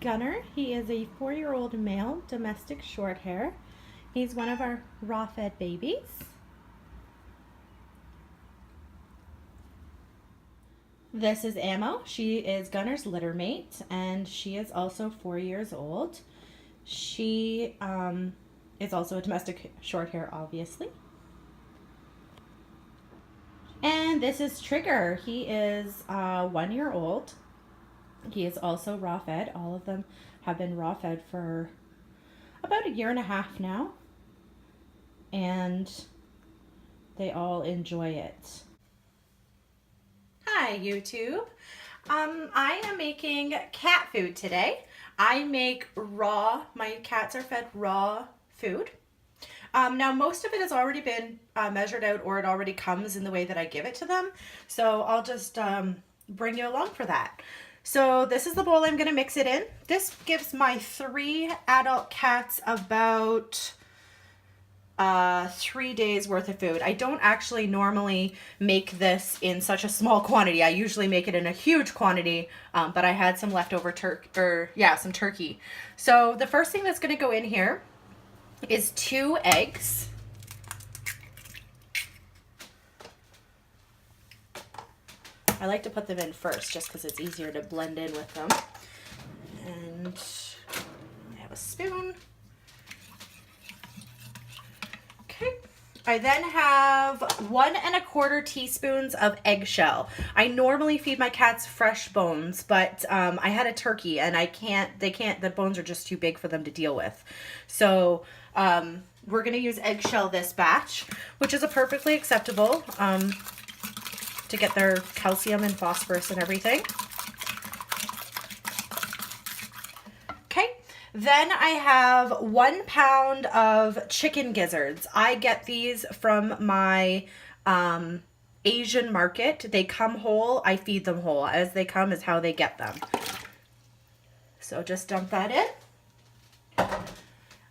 Gunner. He is a 4-year-old male domestic short hair. He's one of our raw fed babies. This is Ammo. She is Gunner's litter mate, and she is also 4 years old. She is also a domestic short hair, obviously. And this is Trigger. He is 1 year old. He is also raw fed. All of them have been raw fed for about 1.5 years now, and they all enjoy it. Hi YouTube. I am making cat food today. I make my cats are fed raw food. Now most of it has already been measured out, or it already comes in the way that I give it to them. So I'll just bring you along for that. So this is the bowl I'm going to mix it in. This gives my 3 adult cats about 3 days worth of food. I don't actually normally make this in such a small quantity. I usually make it in a huge quantity, but I had some leftover some turkey. So the first thing that's going to go in here is 2 eggs. I like to put them in first just because it's easier to blend in with them. And I have a spoon. Okay. I then have 1¼ teaspoons of eggshell. I normally feed my cats fresh bones, but I had a turkey and the bones are just too big for them to deal with. So we're going to use eggshell this batch, which is a perfectly acceptable to get their calcium and phosphorus and everything. Okay, then I have 1 pound of chicken gizzards. I get these from my Asian market. They come whole. I feed them whole. As they come is how they get them. So just dump that in.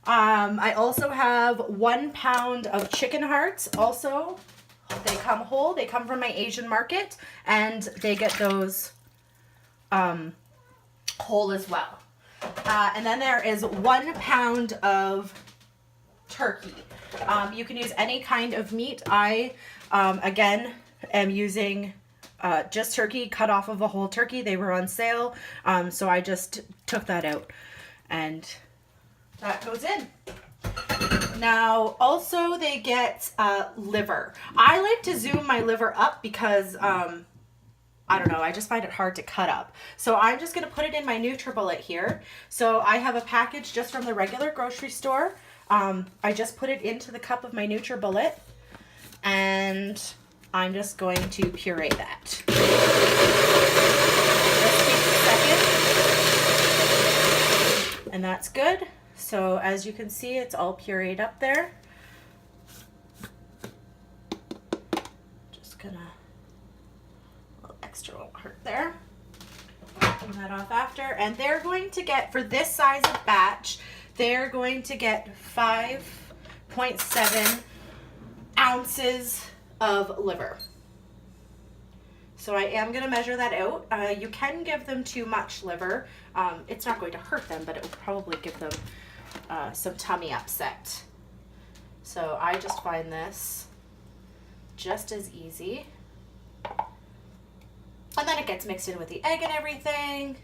I also have 1 pound of chicken hearts. Also, they come whole. They come from my Asian market, and they get those whole as well. And then there is 1 pound of turkey. You can use any kind of meat. I, again, am using just turkey cut off of a whole turkey. They were on sale, so I just took that out, and that goes in. Now, also they get liver. I like to zoom my liver up because, I don't know, I just find it hard to cut up. So I'm just going to put it in my NutriBullet here. So I have a package just from the regular grocery store. I just put it into the cup of my NutriBullet, and I'm just going to puree that. This takes a second, and that's good. So as you can see, it's all pureed up there. Just gonna, a little extra won't hurt there. Clean that off after. And they're going to get, for this size of batch, they're going to get 5.7 ounces of liver. So I am going to measure that out. You can give them too much liver. It's not going to hurt them, but it will probably give them some tummy upset. So I just find this just as easy. And then it gets mixed in with the egg and everything.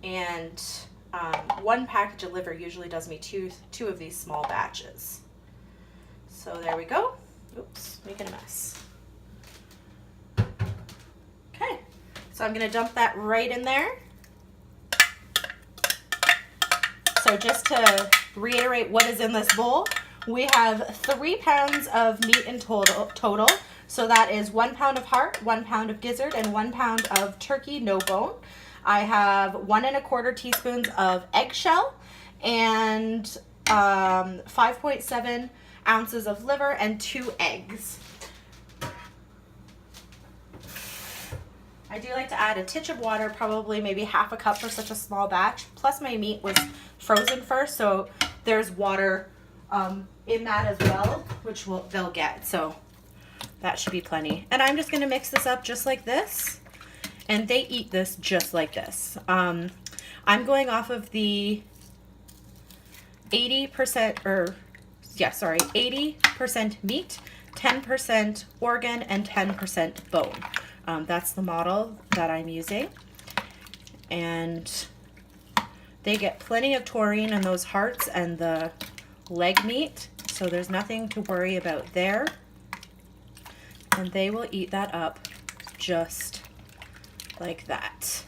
And 1 package of liver usually does me two of these small batches. So there we go. Oops, making a mess. Okay, so I'm going to dump that right in there. So just to reiterate what is in this bowl, we have 3 pounds of meat in total. So that is 1 pound of heart, 1 pound of gizzard, and 1 pound of turkey, no bone. I have 1¼ teaspoons of eggshell and 5.7 ounces of liver and 2 eggs. I do like to add a titch of water, probably maybe ½ cup for such a small batch. Plus my meat was frozen first, so there's water in that as well, which they'll get. So that should be plenty. And I'm just going to mix this up just like this. And they eat this just like this. I'm going off of the 80% 80% meat, 10% organ, and 10% bone. That's the model that I'm using. And they get plenty of taurine in those hearts and the leg meat, so there's nothing to worry about there. And they will eat that up just like that.